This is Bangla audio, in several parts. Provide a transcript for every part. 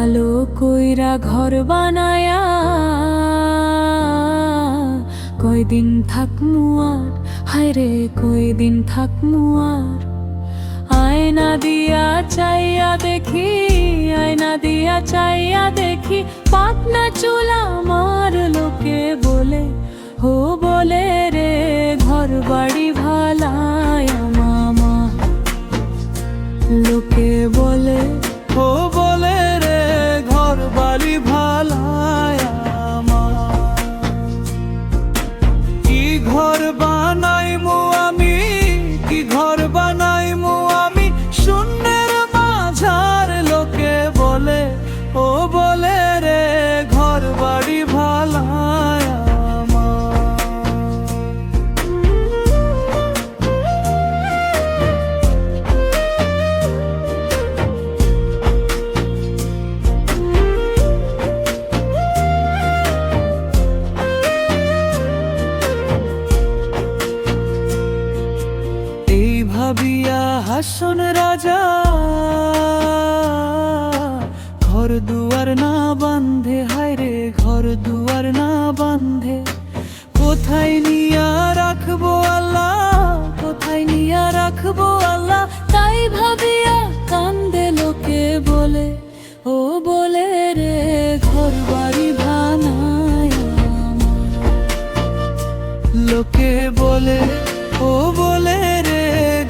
ভালো কইরা ঘর বানায়া কয়দিন থাকমু আর, হায়রে কয়দিন থাকমু আর। আয়না দিয়া চাইয়া দেখি, আয়না দিয়া চাইয়া দেখি, পাতনা চুল আমার। লোকে বলে, ও বলে রে ঘর বাড়ি ভালায়া মামা। লোকে বলে, ও বলে রে ঘর বাড়ি ভালায়া মা। কি ঘর বানাইমু আমি, কি ঘর বানাইমু আমি, শূন্যের মাঝার। লোকে বলে, ও বলে রে ঘর বাড়ি ভালায়া মা। এই ভাবিয়া হাসন রাজা, ঘর দুয়ার না বান্ধে, হায়রে ঘর দুয়ার না বান্ধে। কোথায় নিয়া রাখবো আল্লাহ, কোথায় নিয়া রাখবো আল্লাহ। তাই ভাবিয়া কান্দে লোকে বলে, ও বলে রে ঘর বাড়ি ভানায়া মা। লোকে বলে, ও বলে রে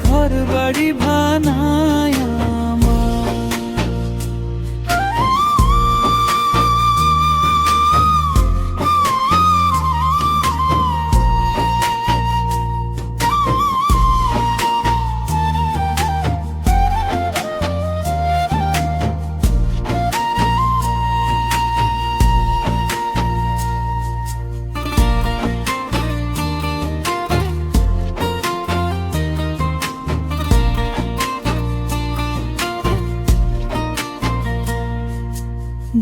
ঘর বাড়ি ভানায়া মা।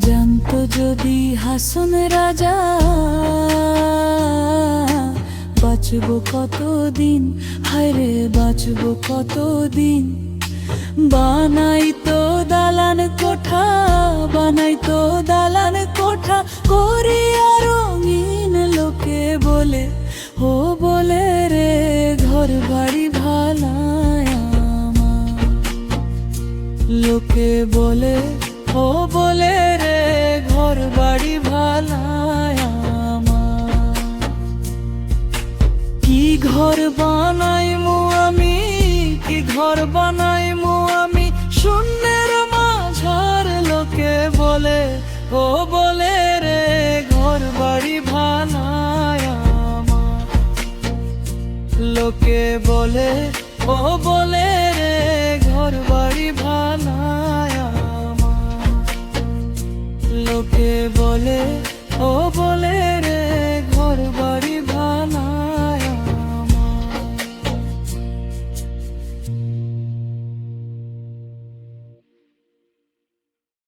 জানতো যদি হাসন রাজা, বাঁচবো কতদিন, হায়রে বাঁচবো কতদিন। বানাইতো দালান কোঠা, বানাইতো দালান কোঠা, করিয়া রঙিন। লোকে বলে, ও বলে রে ঘর বাড়ি ভালায়া মা। লোকে বলে, ও বলে রে ঘর বাড়ি ভালায়া মা। কি ঘর বানাইমু আমি, কি ঘর বানাইমু আমি, শূন্যের মাঝার। লোকে বলে, ও বলে রে ঘর বাড়ি ভালায়া মা। লোকে বলে, ও বলে রে ঘর বাড়ি ভালায়া মা। লোকে বলে, ও বলে